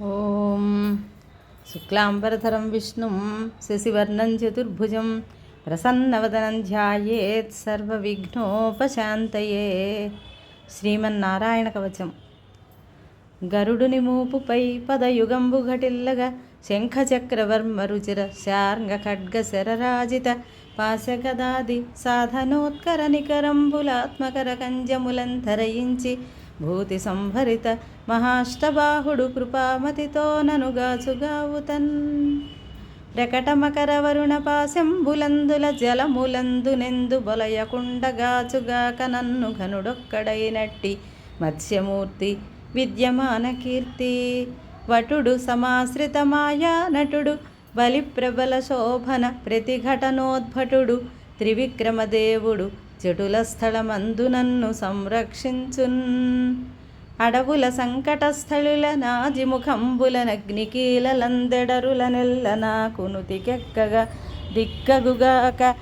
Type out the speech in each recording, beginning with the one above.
ఓం శుక్లాంబరధరం విష్ణుం శశివర్ణం చతుర్భుజం ప్రసన్నవదనం ధ్యాయేత్ సర్వవిఘ్నోపశాంతయే. శ్రీమన్నారాయణ కవచం. గరుడుని మూపుపై పదయుగంబు ఘటిల్లగా శంఖచక్రవర్మ రుచిర శార్ంగ ఖడ్గ శరరాజిత పాశగదాది సాధనోత్కర నికరంబులాత్మకర కంజములంతరయించి భూతి సంభరిత మహాష్టబాహుడు కృపామతితో ననుగాచుగావుతన్ ప్రకటమకర వరుణ పాశంబులందుల జలములందునెందు బొలయకుండగాచుగాక నన్ను ఘనుడొక్కడైనట్టి మత్స్యమూర్తి విద్యమాన కీర్తి వటుడు సమాశ్రిత మాయా నటుడు బలిప్రబల శోభన ప్రతిఘటనోద్భటుడు త్రివిక్రమదేవుడు జటుల స్థలమందు నన్ను సంరక్షించున్. అడవుల సంకటస్థళుల నాజిముఖంబులనగ్నికీలందెడరుల నెల్ల నాకు నుతికెక్కగా దిక్కగుగాక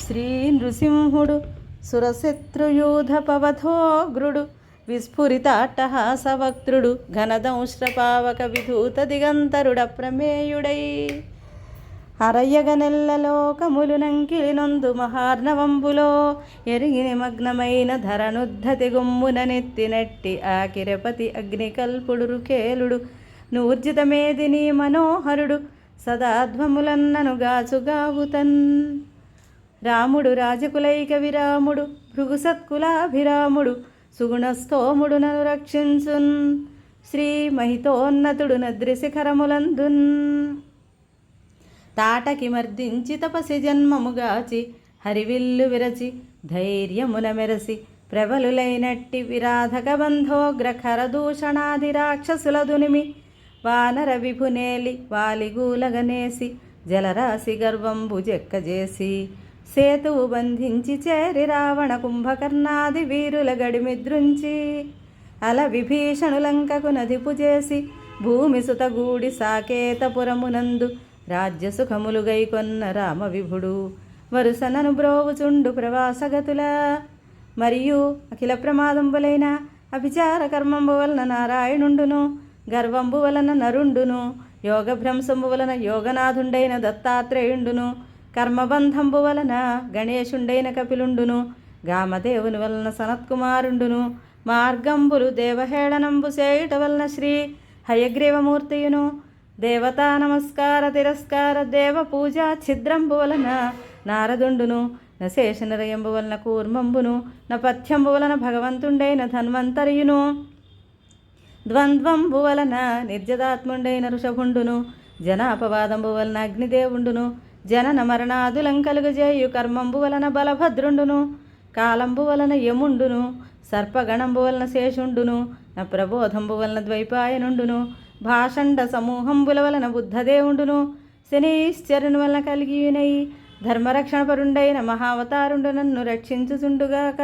శ్రీ నృసింహుడు సురశత్రుయూధ పవథోగ్రుడు విస్ఫురితాట్టహాసవక్త్రుడు ఘనదంశ్రపావక విధూత దిగంతరుడ ప్రమేయుడై అరయ్యగనెల్లలోకములు నంకిలి నొందు మహార్ణవంబులో ఎరిగి నిమగ్నమైన ధరనుద్ధతి గొమ్మున నెత్తినట్టి ఆకిరపతి అగ్నికల్పుడు రుకేలుడు నూర్జితమేదిని మనోహరుడు సదాధ్వములన్నను గాచుగావుతన్. రాముడు రాజకులైక విరాముడు భృగుసత్కులాభిరాముడు సుగుణస్థోముడు నను రక్షించున్. శ్రీ మహితోన్నతుడు నద్రిశిఖరములందున్ తాటకి మర్దించి తపసి జన్మముగాచి హరివిల్లు విరచి ధైర్యమున మెరసి ప్రబలులైనట్టి విరాధక బంధోగ్రఖర దూషణాది రాక్షసులదునిమి వానర విభునేలి వాలిగూలగనేసి జలరాశి గర్వంబు జెక్కజేసి సేతువు బంధించి చేరి రావణ కుంభకర్ణాది వీరుల గడిమిద్రుంచి అల విభీషణులంకకు నదిపు చేసి భూమి సుతగూడి సాకేతపురమునందు రాజ్యసుఖములు గైకొన్న రామ విభుడు వరుసనను బ్రోవుచుండు ప్రవాసగతుల మరియు అఖిల ప్రమాదంబులైన అభిచార కర్మంబు వలన నారాయణుండును గర్వంబు వలన నరుండును యోగభ్రంశంబు వలన యోగనాథుండైన దత్తాత్రేయుండును కర్మబంధంబు వలన గణేశుండైన కపిలుండును గామదేవుని వలన సనత్కుమారుండును మార్గంబులు దేవహేళనంబు చేయుట వలన శ్రీ హయగ్రీవమూర్తియును దేవతా నమస్కార తిరస్కార దేవ పూజా ఛిద్రంబు వలన నారదుండును నశేష నిరయంబు వలన కూర్మంబును నపథ్యంబు వలన భగవంతుండైన ధన్వంతరియును ద్వంద్వంబు వలన నిర్జదాత్ముండైన ఋషభుండును జనాపవాదంబు వలన అగ్నిదేవుండును జనన మరణాదులం కలుగజేయు కర్మంబు వలన బలభద్రుండును కాలంబు వలన యముండును సర్పగణంబు వలన శేషుండును న ప్రబోధంబు వలన ద్వైపాయనుండును భాషండ సమూహంబుల వలన బుద్ధదేవుండును శనీశ్వరుని వలన కలిగియునై ధర్మరక్షణపరుండైన మహావతారుండు నన్ను రక్షించుచుండుగాక.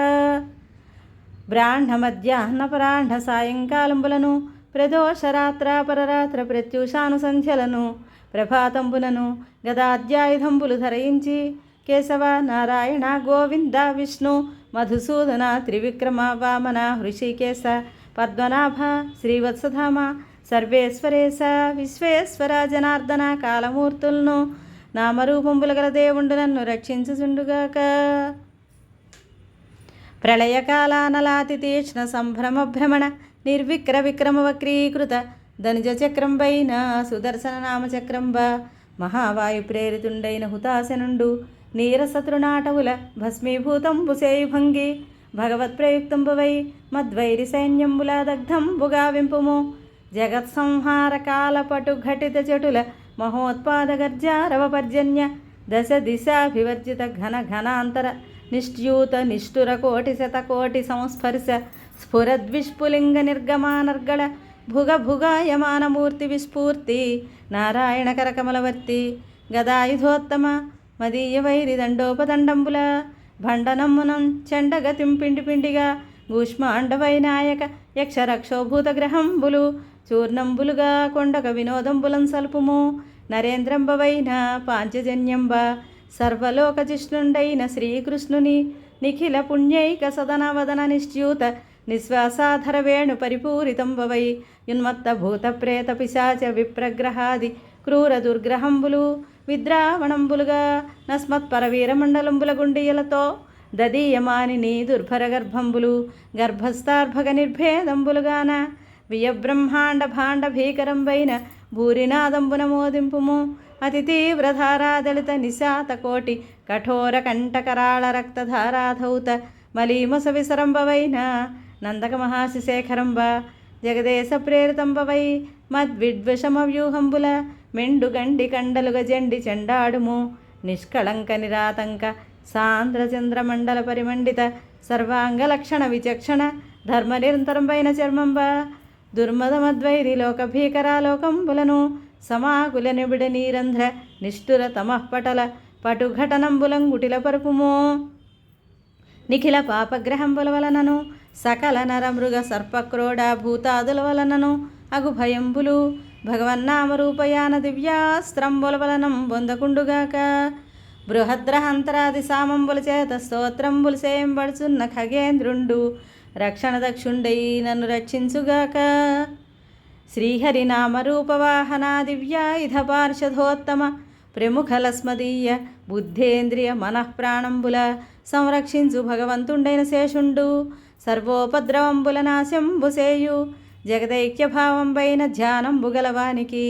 బ్రాహ్మ మధ్యాహ్న పరాహ్న సాయంకాలంబులను ప్రదోషరాత్రాపరరాత్ర ప్రత్యూషానుసంధ్యలను ప్రభాతంబులను గదాధ్యాయుధంబులు ధరించి కేశవ నారాయణ గోవింద విష్ణు మధుసూదన త్రివిక్రమ వామన హృషికేశ పద్మనాభ శ్రీవత్సధామ సర్వేశ్వరేశ విశ్వేశ్వర జనార్దన కాలమూర్తులను నామరూపంబుల గల దేవుండు నన్ను రక్షించుచుండుగాక. ప్రళయకాలానలాతి తీక్ష్ణ సంభ్రమ భ్రమణ నిర్విక్ర విక్రమ వక్రీకృత ధనుజ చక్రంబైన సుదర్శన నామచక్రంబ మహావాయు ప్రేరితుండైన హుతాశనుండు నీరసతృనాటవుల భస్మీభూతంబు సేయుభంగి భగవత్ప్రయుక్తంబువై మద్వైరి సైన్యంబుల దగ్ధంబుగా వింపుము. జగత్సంహార కాలపటు ఘటిత చటుల మహోత్పాదగర్జారవ పర్జన్య దశ దిశాభివర్జిత ఘన ఘనాంతర నిష్ట్యూత నిష్ఠుర కోటి శతకోటి సంస్పర్శ స్ఫురద్విష్పులింగ నిర్గమానర్గళ భుగ భుగాయమానమూర్తి విస్ఫూర్తి నారాయణ కరకమలవర్తి గదాయుధోత్తమ మదీయ వైరి దండోపదండంబుల భండనమ్మునం చండగతిం పిండి పిండిగా గూష్మాండవైనాయక యక్షరక్షోభూతగ్రహంబులు చూర్ణంబులుగా కొండక వినోదంబులం సల్పుము. నరేంద్రంబవైన పాంచజన్యంబ సర్వలోక జిష్ణుండైన శ్రీకృష్ణుని నిఖిల పుణ్యైక సదన వదన నిశ్చ్యూత నిశ్వాసాధర వేణు పరిపూరితంబవై యున్మత్తభూతప్రేత పిశాచ విప్రగ్రహాది క్రూర దుర్గ్రహంబులు విద్రావణంబులుగా నస్మత్పరవీరమండలంబుల గుండియలతో దదీయమానిని దుర్భర గర్భంబులు గర్భస్థార్భగ నిర్భేదంబులుగాన వియబ్రహ్మాండ భాండ భీకరంబైన భూరినాదంబున మోదింపుము అతి తీవ్రధారాదళిత నిశాతకోటి కఠోర కంఠకరాళ రక్తధారాధౌత మలీమస విసరంబవైన నందక మహాశిశేఖరంబ జగదేశ ప్రేరితంబవై మద్విద్విషమవ్యూహంబుల మెండుగండి కండలుగ జండి చెండాడుము నిష్కళంక నిరాతంక సాంద్రచంద్రమండల పరిమండిత సర్వాంగ లక్షణ విచక్షణ ధర్మ నిరంతరంపైన చర్మంబ దుర్మదమద్వైరి లోక భీకరాలోకంబులను సమాకుల నిబిడ నీరంధ్ర నిష్ఠుర తమఃపటల పటుఘటనంబులంగుటిల పరుపుమో నిఖిల పాపగ్రహంబుల వలనను సకల నరమృగ సర్పక్రోడ భూతాదుల వలనను అగు భయంబులు భగవన్నామరూపయాన దివ్యాస్త్రంబుల వలనం బొందకుండుగాక బృహద్రహంతరాది సామంబుల చేత స్తోత్రంబులు సేయంబడుచున్న ఖగేంద్రుండు రక్షణ దక్షుండై నన్ను రక్షించుగాక శ్రీహరినామరూపవాహనా దివ్యాయుధ పార్షదోత్తమ ప్రముఖలస్మదీయ బుద్ధేంద్రియ మనఃప్రాణంబుల సంరక్షించు భగవంతుండైన శేషుండు సర్వోపద్రవంబుల నాశంబుసేయు జగదైక్యభావంబైన ధ్యానంబు గలవానికి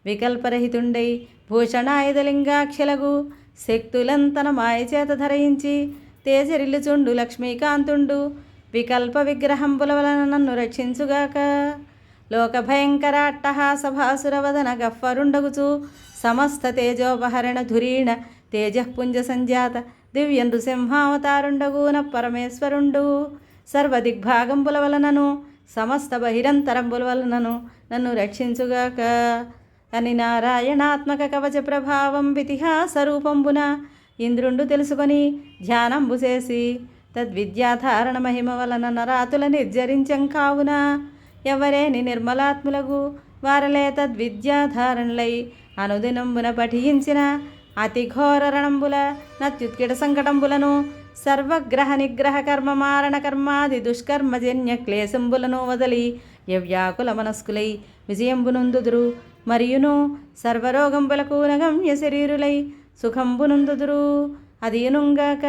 వికల్పరహితుండై భూషణాయుధలింగాక్షలగు శక్తులంతన మాయచేత ధరించి తేజరిల్లుచుండు లక్ష్మీకాంతుండు వికల్ప విగ్రహంబుల వలన నన్ను రక్షించుగాక లోక భయంకర అట్టహాసభాసురవదన గఫ్ఫరుండగుచు సమస్త తేజోపహరణ ధురీణ తేజఃపుంజ సంజాత దివ్య నృసింహావతారుండగున పరమేశ్వరుండు సర్వదిగ్భాగంబుల వలనను సమస్త బహిరంతరంబుల వలనను నన్ను రక్షించుగాక అని నారాయణాత్మక కవచ ప్రభావం ఇతిహాసరూపంబున ఇంద్రుండు తెలుసుకొని ధ్యానంబు చేసి తద్విద్యాధారణ మహిమ వలన నరాతుల నిర్జరించం కావున ఎవరేని నిర్మలాత్ములకు వారలే తద్విద్యాధారణలై అనుదినంబున పఠించిన అతి ఘోర రణంబుల నత్యుత్కిట సంకటంబులను సర్వగ్రహ నిగ్రహ కర్మ మారణ కర్మాది దుష్కర్మజన్య క్లేశంబులను వదలి యవ్యాకుల మనస్కులై విజయంబునందుదురు మరియును సర్వరోగంబులకు నగమ్య శరీరులై సుఖంబునందుదురు అదియునుగాక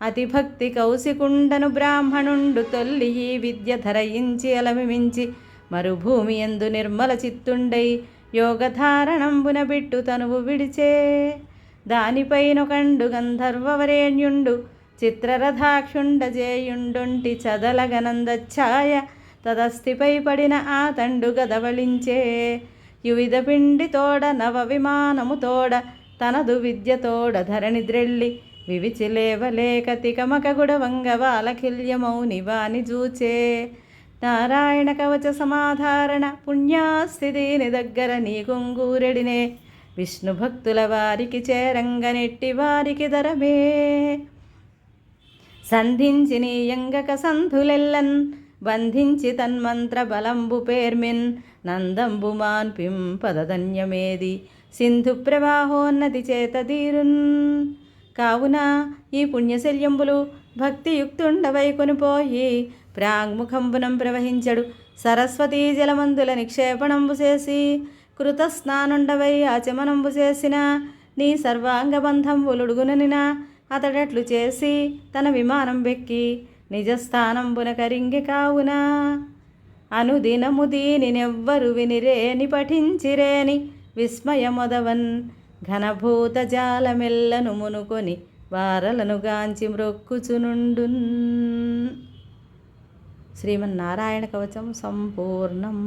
అతిభక్తి కౌశికుండను బ్రాహ్మణుండు తొల్లి ఈ విద్య ధరయించి అలమిమించి మరుభూమి యందు నిర్మల చిత్తుండై యోగధారణంబున బిట్టు తనువు విడిచే దానిపైనొకండు గంధర్వవరేణ్యుండు చిత్రరథాక్షుండ జేయుండొంటి చదలగనందఛాయ తదస్థిపై పడిన ఆ తండు గదవళించే యువిధ పిండి తోడ నవ విమానము తోడ తనదు విద్య తోడ ధరణి ద్రెళ్ళి వివిచిలేవలేక తికమకగుడ వంగవాలకిల్యమౌని వాని జూచే నారాయణ కవచ సమాధారణ పుణ్యాస్థితిని దగ్గర నీ కొంగూరెడినే విష్ణు భక్తుల వారికి చేరంగనెట్టి వారికి దరమే సంధించి నీయంగక సంధులెల్లన్ బంధించి తన్మంత్ర బలంబు పేర్మిన్ నందంబు మాన్పిం పదధన్యమేది సింధు ప్రవాహోన్నతి చేత తీరున్ కావున ఈ పుణ్యశల్యంబులు భక్తియుక్తుండవై కొనిపోయి ప్రాంగ్ముఖంబునం ప్రవహించడు సరస్వతీ జలమందుల నిక్షేపణంబు చేసి కృతస్నానుండవై ఆచమనంబు చేసిన నీ సర్వాంగబంధంబులుడుగుననిన అతడట్లు చేసి తన విమానం బెక్కి నిజస్థానంబున కరింగి కావున అనుదినము దీనినెవ్వరు వినిరేని పఠించిరేని విస్మయమొదవన్ ఘనభూత జాలమెల్లను మునుకొని వారలను గాంచి మ్రొక్కుచునుండున్. శ్రీమన్నారాయణ కవచం సంపూర్ణం.